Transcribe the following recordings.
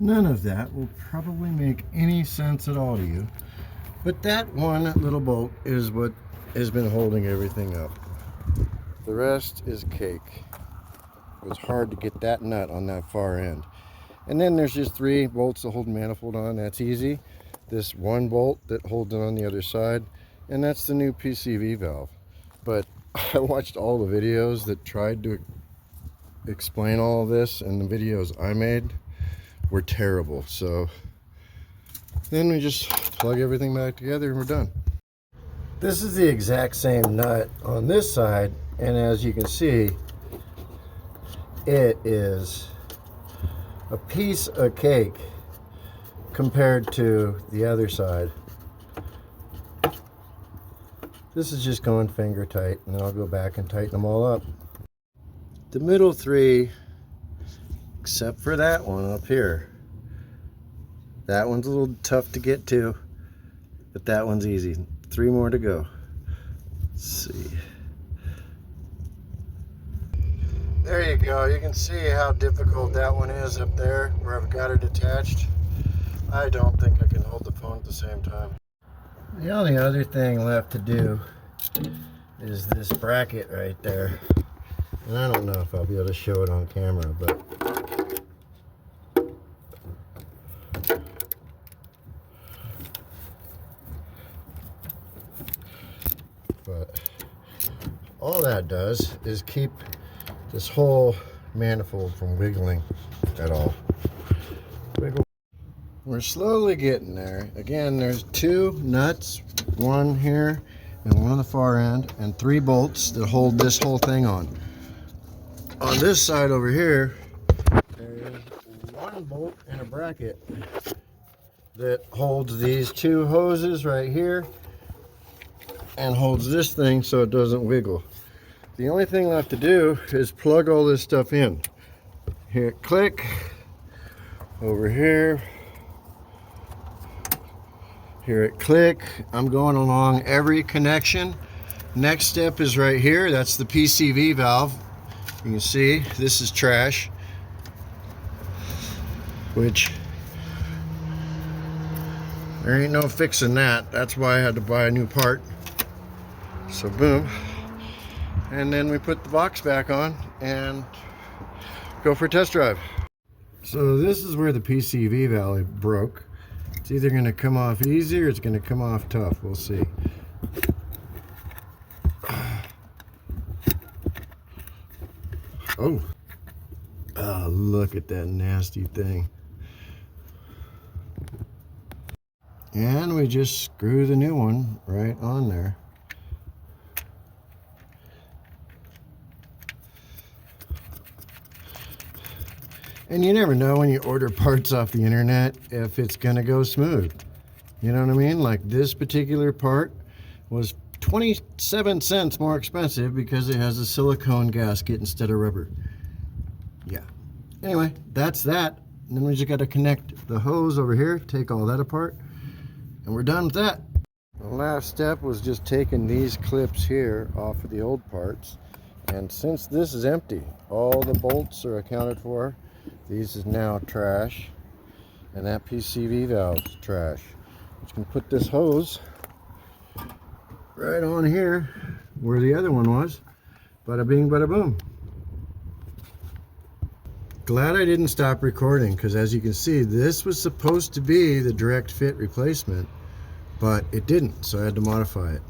None of that will probably make any sense at all to you, but that one little bolt is what has been holding everything up. The rest is cake. It was hard to get that nut on that far end. And then there's just 3 bolts to hold the manifold on. That's easy. This one bolt that holds it on the other side, and that's the new PCV valve. But I watched all the videos that tried to explain all of this, and the videos I made were terrible. So then we just plug everything back together and we're done. This is the exact same nut on this side, and as you can see, it is a piece of cake compared to the other side. This is just going finger tight, and then I'll go back and tighten them all up. The middle 3, except for that one up here, that one's a little tough to get to, but that one's easy. 3 more to go. Let's see. There you go. You can see how difficult that one is up there where I've got it attached. I don't think I can hold the phone at the same time. The only other thing left to do is this bracket right there. And I don't know if I'll be able to show it on camera, but all that does is keep this whole manifold from wiggling at all. Wiggle. We're slowly getting there. Again, there's 2 nuts, one here and one on the far end, and 3 bolts that hold this whole thing on. On this side over here, there is 1 bolt and a bracket that holds these 2 hoses right here and holds this thing so it doesn't wiggle. The only thing left to do is plug all this stuff in. Here, click, over here, here it click. I'm going along every connection. Next step is right here. That's the PCV valve. You can see this is trash, which there ain't no fixing that. That's why I had to buy a new part. So boom. And then we put the box back on and go for a test drive. So this is where the PCV valve broke. It's either going to come off easy or it's going to come off tough. We'll see. Oh, look at that nasty thing. And we just screw the new one right on there. And you never know when you order parts off the internet if it's gonna go smooth. You know what I mean? Like this particular part was 27 cents more expensive because it has a silicone gasket instead of rubber. Yeah. Anyway, that's that. And then we just gotta connect the hose over here, take all that apart, and we're done with that. The last step was just taking these clips here off of the old parts. And since this is empty, all the bolts are accounted for. These is now trash, and that PCV valve is trash. You can put this hose right on here where the other one was. Bada bing, bada boom. Glad I didn't stop recording, because as you can see, this was supposed to be the direct fit replacement, but it didn't, so I had to modify it.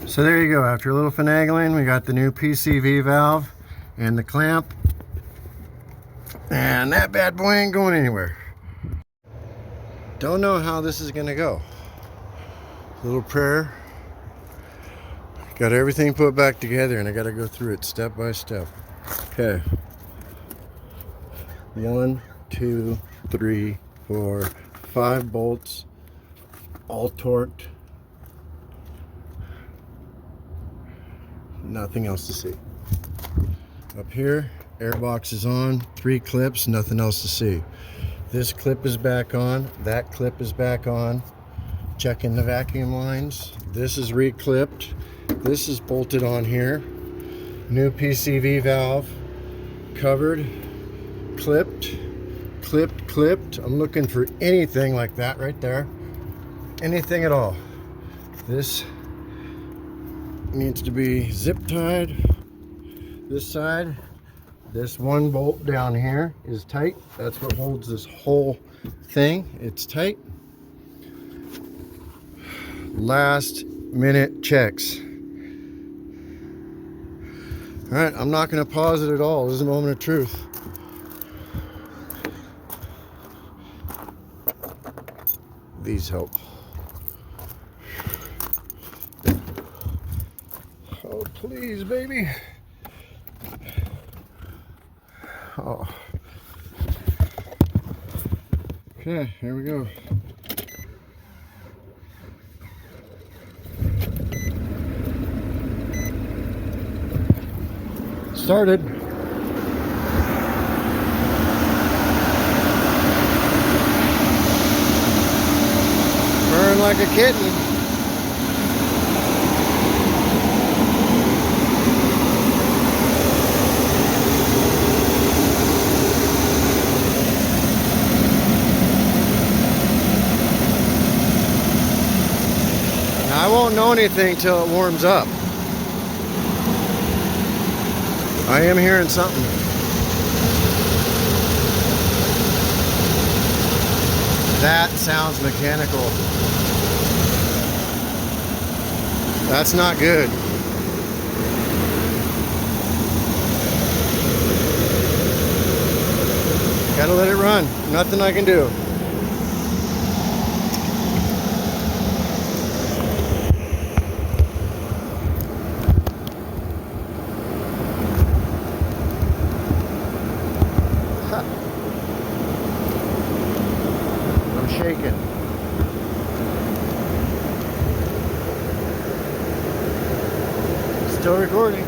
So there you go. After a little finagling, we got the new PCV valve and the clamp. And that bad boy ain't going anywhere. Don't know how this is gonna go. Little prayer. Got everything put back together and I gotta go through it step by step. Okay. 1, 2, 3, 4, 5 bolts, all torqued. Nothing else to see. Up here, airbox is on, 3 clips, nothing else to see. This clip is back on, that clip is back on. Checking the vacuum lines. This is re-clipped. This is bolted on here. New PCV valve, covered, clipped, clipped. I'm looking for anything like that right there. Anything at all. This needs to be zip tied. This side. This one bolt down here is tight. That's what holds this whole thing. It's tight. Last minute checks. All right, I'm not going to pause it at all. This is a moment of truth. These help. Oh, please, baby. Oh. Okay, here we go. Started. Burn like a kitten. I won't know anything till it warms up. I am hearing something. That sounds mechanical. That's not good. Gotta let it run. Nothing I can do. I'm shaking. Still recording.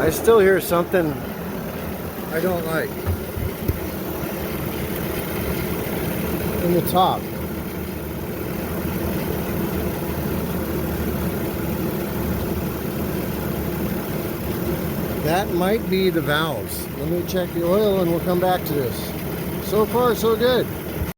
I still hear something I don't like in the top. That might be the valves. Let me check the oil and we'll come back to this. So far, so good.